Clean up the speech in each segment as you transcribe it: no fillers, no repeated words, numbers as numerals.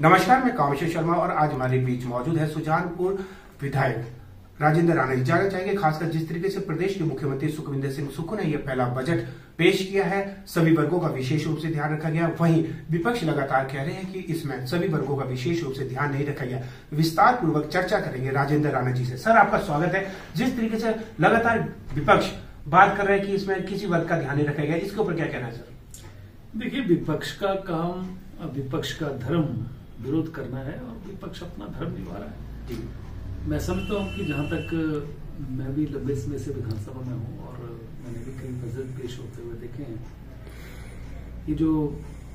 नमस्कार, मैं कामेश्वर शर्मा और आज हमारे बीच मौजूद है सुजानपुर विधायक राजेंद्र राणा जी। जानना चाहेंगे खासकर जिस तरीके से प्रदेश के मुख्यमंत्री सुखविंदर सिंह सुक्खू ने यह पहला बजट पेश किया है, सभी वर्गों का विशेष रूप से ध्यान रखा गया। वहीं विपक्ष लगातार कह रहे हैं कि इसमें सभी वर्गों का विशेष रूप से ध्यान नहीं रखा गया। विस्तार पूर्वक चर्चा करेंगे राजेंद्र राणा जी से। सर, आपका स्वागत है। जिस तरीके से लगातार विपक्ष बात कर रहे हैं कि इसमें किसी वर्ग का ध्यान नहीं रखा गया, इसके ऊपर क्या कहना है सर? देखिए, विपक्ष का काम, विपक्ष का धर्म विरोध करना है और विपक्ष अपना धर्म निभा रहा है। जी, मैं समझता हूँ कि जहाँ तक मैं भी लंबे समय से विधानसभा में हूँ और मैंने भी कई बजट पेश होते हुए देखे हैं। ये जो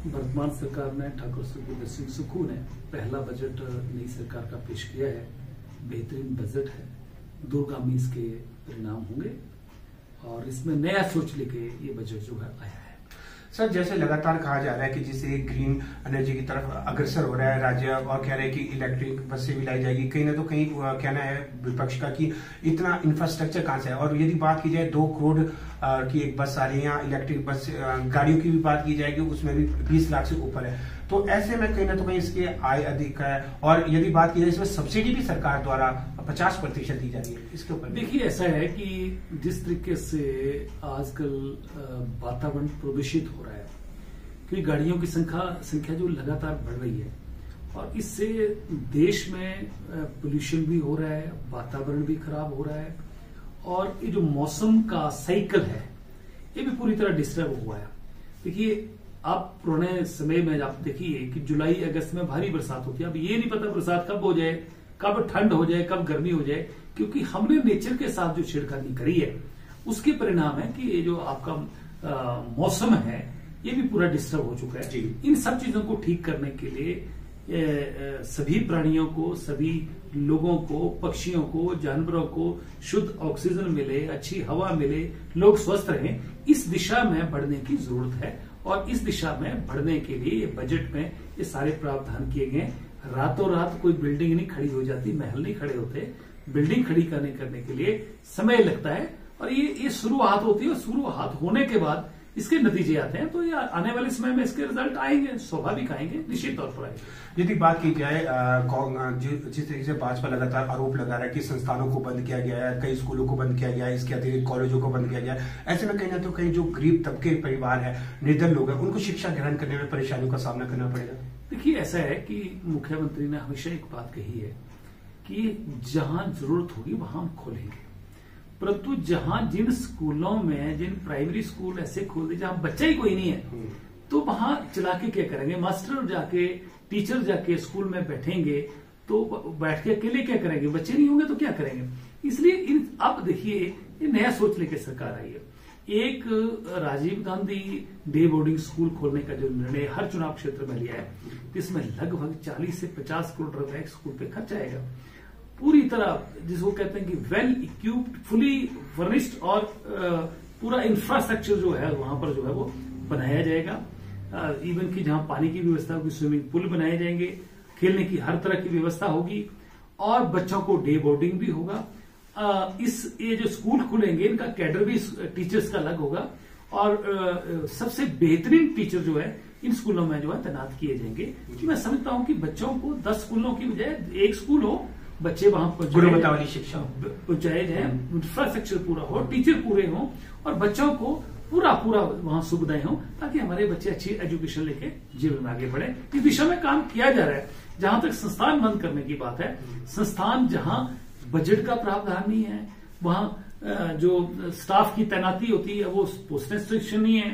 वर्तमान सरकार ने ठाकुर सुखविंदर सिंह सुक्खू ने पहला बजट नई सरकार का पेश किया है, बेहतरीन बजट है। दूरगामी इसके परिणाम होंगे और इसमें नया सोच लेके ये बजट जो है आया है। सर, जैसे लगातार कहा जा रहा है कि जिसे ग्रीन एनर्जी की तरफ अग्रसर हो रहा है राज्य और कह रहे हैं कि इलेक्ट्रिक बसें भी लाई जाएगी, कहीं ना तो कहीं कहना है विपक्ष का कि इतना इंफ्रास्ट्रक्चर कहां से है। और यदि बात की जाए 2 करोड़ की एक बस आ रही है, या इलेक्ट्रिक बस गाड़ियों की भी बात की जाएगी उसमें भी 20 लाख से ऊपर है, तो ऐसे में कहीं ना तो कहीं इसकी आय अधिक है। और यदि बात की जाए इसमें सब्सिडी भी सरकार द्वारा 50% दी जा रही है, इसके ऊपर देखिए, ऐसा है कि जिस तरीके से आजकल वातावरण प्रदूषित हो रहा है, क्योंकि गाड़ियों की संख्या जो लगातार बढ़ रही है और इससे देश में पोल्यूशन भी हो रहा है, वातावरण भी खराब हो रहा है और ये जो मौसम का साइकिल है ये भी पूरी तरह डिस्टर्ब हुआ है। देखिए, आप पुराने समय में आप देखिए कि जुलाई अगस्त में भारी बरसात होती है। अब ये नहीं पता बरसात कब हो जाए, कब ठंड हो जाए, कब गर्मी हो जाए, क्योंकि हमने नेचर के साथ जो छेड़खानी करी है उसके परिणाम है कि ये जो आपका मौसम है ये भी पूरा डिस्टर्ब हो चुका है। इन सब चीजों को ठीक करने के लिए सभी प्राणियों को, सभी लोगों को, पक्षियों को, जानवरों को शुद्ध ऑक्सीजन मिले, अच्छी हवा मिले, लोग स्वस्थ रहें, इस दिशा में बढ़ने की जरूरत है। और इस दिशा में बढ़ने के लिए बजट में ये सारे प्रावधान किए गए। रातों रात कोई बिल्डिंग नहीं खड़ी हो जाती, महल नहीं खड़े होते। बिल्डिंग खड़ी करने के लिए समय लगता है और ये शुरुआत होती है और शुरुआत होने के बाद इसके नतीजे आते हैं। तो ये आने वाले समय में इसके रिजल्ट आएंगे, स्वाभाविक आएंगे, निश्चित तौर पर आएंगे। यदि बात की जाए जिस तरीके से भाजपा लगातार आरोप लगा रहा है कि संस्थानों को बंद किया गया है, कई स्कूलों को बंद किया गया है, इसके अतिरिक्त कॉलेजों को बंद किया गया है, ऐसे में कहीं ना तो कहीं जो गरीब तबके परिवार है, निर्धन लोग हैं, उनको शिक्षा ग्रहण करने में परेशानियों का सामना करना पड़ेगा। देखिए, ऐसा है कि मुख्यमंत्री ने हमेशा एक बात कही है कि जहां जरूरत होगी वहां हम खोलेंगे, परंतु जिन स्कूलों में, जिन प्राइमरी स्कूल ऐसे खोल दे जहां बच्चा ही कोई नहीं है, तो वहां चला के क्या करेंगे? मास्टर जाके, टीचर जाके स्कूल में बैठेंगे तो बैठ के अकेले क्या करेंगे? बच्चे नहीं होंगे तो क्या करेंगे? इसलिए अब देखिए, ये नया सोच लेके सरकार आई है। एक Rajiv Gandhi day boarding school खोलने का जो निर्णय हर चुनाव क्षेत्र में लिया है, इसमें लगभग 40 से 50 करोड़ रुपए एक स्कूल पे खर्च आएगा। पूरी तरह जिसको कहते हैं कि वेल इक्विप्ड, फुली फर्निश्ड और पूरा इंफ्रास्ट्रक्चर जो है वहां पर जो है वो बनाया जाएगा। इवन की जहां पानी की व्यवस्था होगी, स्विमिंग पूल बनाए जाएंगे, खेलने की हर तरह की व्यवस्था होगी और बच्चों को डे बोर्डिंग भी होगा। ये जो स्कूल खुलेंगे इनका कैडर भी टीचर्स का अलग होगा और सबसे बेहतरीन टीचर जो है इन स्कूलों में जो है तैनात किए जाएंगे। मैं समझता हूं कि बच्चों को 10 स्कूलों की बजाय एक स्कूल हो, बच्चे वहां गुणवत्ता वाली शिक्षा पहुंचाए जाए, इंफ्रास्ट्रक्चर पूरा हो, टीचर पूरे हों और बच्चों को पूरा वहां सुविधाएं हो, ताकि हमारे बच्चे अच्छी एजुकेशन लेके जीवन में आगे बढ़े। इस दिशा में काम किया जा रहा है। जहां तक संस्थान बंद करने की बात है, संस्थान जहां बजट का प्रावधान नहीं है, वहां जो स्टाफ की तैनाती होती है वो पोस्ट इंस्ट्रक्शन नहीं है,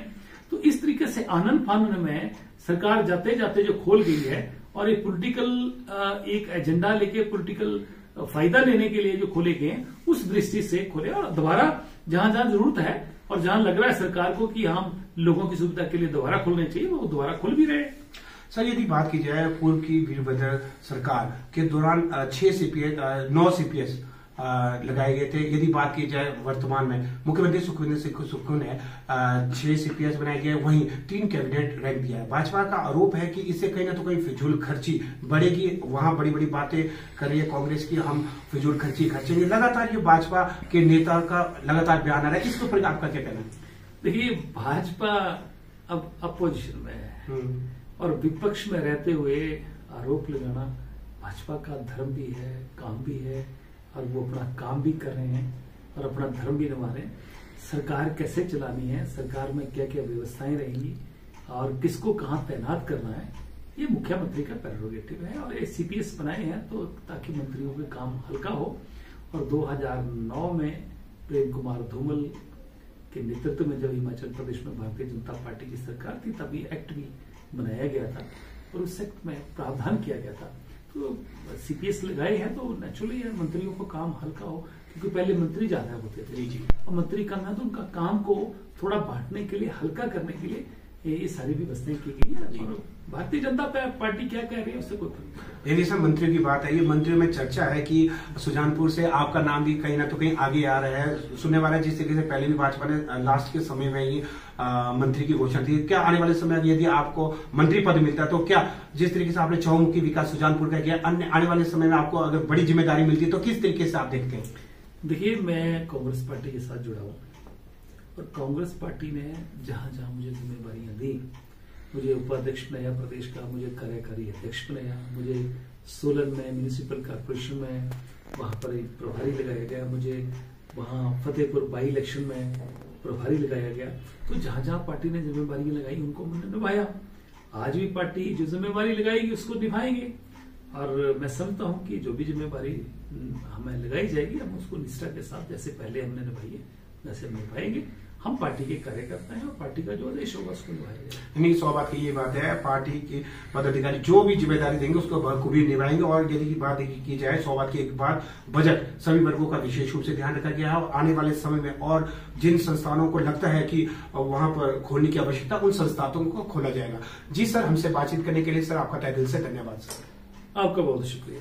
तो इस तरीके से आनन फानन में सरकार जाते जाते जो खोल गई है और एक पॉलिटिकल एक एजेंडा लेके पॉलिटिकल फायदा लेने के लिए जो खोले गए हैं, उस दृष्टि से खोले और दोबारा जहां जहां जरूरत है और जहां लग रहा है सरकार को कि हम लोगों की सुविधा के लिए दोबारा खोलने चाहिए, वो दोबारा खोल भी रहे। सर, यदि बात की जाए पूर्व की वीरभद्र सरकार के दौरान 9 सीपीएस लगाए गए थे। यदि बात की जाए वर्तमान में मुख्यमंत्री सुखविंदर सिंह सुक्खू ने 6 सीपीएस बनाए गए, वहीं 3 कैबिनेट रैंक दिया है। भाजपा का आरोप है कि इससे कहीं ना तो कहीं फिजूल खर्ची बढ़ेगी। वहां बड़ी बड़ी बातें कर रही है कांग्रेस की, हम फिजूल खर्ची खर्चेंगे। लगातार ये भाजपा के नेता का लगातार बयान आ रहा है, इसके ऊपर आपका क्या कहना है? देखिए, भाजपा अब अपोजिशन में है और विपक्ष में रहते हुए आरोप लगाना भाजपा का धर्म भी है, काम भी है, और वो अपना काम भी कर रहे हैं और अपना धर्म भी निभा रहे हैं। सरकार कैसे चलानी है, सरकार में क्या क्या व्यवस्थाएं रहेंगी और किसको कहाँ तैनात करना है, ये मुख्यमंत्री का प्रेरोगेटिव है। और ये सीपीएस बनाए हैं तो ताकि मंत्रियों का काम हल्का हो। और 2009 में प्रेम कुमार धूमल के नेतृत्व में जब हिमाचल प्रदेश में भारतीय जनता पार्टी की सरकार थी, तब ये एक्ट भी बनाया गया था और उस एक्ट में प्रावधान किया गया था। तो सीपीएस लगाए हैं तो नेचुरली मंत्रियों को काम हल्का हो, क्योंकि पहले मंत्री ज्यादा होते थे जी। और मंत्री कम है तो उनका काम को थोड़ा बांटने के लिए, हल्का करने के लिए ये सारी व्यवस्थाएं की गई है। और भारतीय जनता पार्टी क्या कह रही है उससे कोई यदि सब मंत्रियों की बात है, ये मंत्रियों में चर्चा है कि सुजानपुर से आपका नाम भी कहीं ना तो कहीं आगे आ रहा है। सुनने वाला जिस तरीके से पहले भी भाजपा ने लास्ट के समय में ही मंत्री की घोषणा थी, क्या आने वाले समय में यदि आपको मंत्री पद मिलता है तो क्या जिस तरीके से आपने चौमुखी विकास सुजानपुर का किया, अन्य आने वाले समय में आपको अगर बड़ी जिम्मेदारी मिलती है तो किस तरीके से आप देखते हैं? देखिए, मैं कांग्रेस पार्टी के साथ जुड़ा हूं और कांग्रेस पार्टी ने जहां जहां मुझे जिम्मेवारियां दी, मुझे उपाध्यक्ष बनाया प्रदेश का, मुझे कार्यकारी अध्यक्ष बनाया, मुझे सोलन में म्यूनिसिपल कॉर्पोरेशन में वहां पर एक प्रभारी लगाया गया, मुझे वहां फतेहपुर बाई इलेक्शन में प्रभारी लगाया गया। तो जहां जहां पार्टी ने जिम्मेवारी लगाई उनको मैंने निभाया। आज भी पार्टी जो जिम्मेवारी लगाएगी उसको निभाएंगे और मैं समझता हूं कि जो भी जिम्मेवारी हमें लगाई जाएगी हम उसको निष्ठा के साथ, जैसे पहले हमने निभाई है वैसे हम निभाएंगे। हम पार्टी के कार्यकर्ता हैं और पार्टी का जो आदेश होगा उसको निभाएंगे। नहीं, 100 बात की ये बात है, पार्टी के पदाधिकारी जो भी जिम्मेदारी देंगे उसको बखूबी निभाएंगे। और यदि बात की जाए 100 बात की एक बात, बजट सभी वर्गों का विशेष रूप से ध्यान रखा गया है और आने वाले समय में और जिन संस्थानों को लगता है कि वहां पर खोलने की आवश्यकता, उन संस्थानों को खोला जाएगा। जी सर, हमसे बातचीत करने के लिए सर आपका तहे दिल से धन्यवाद। सर आपका बहुत शुक्रिया।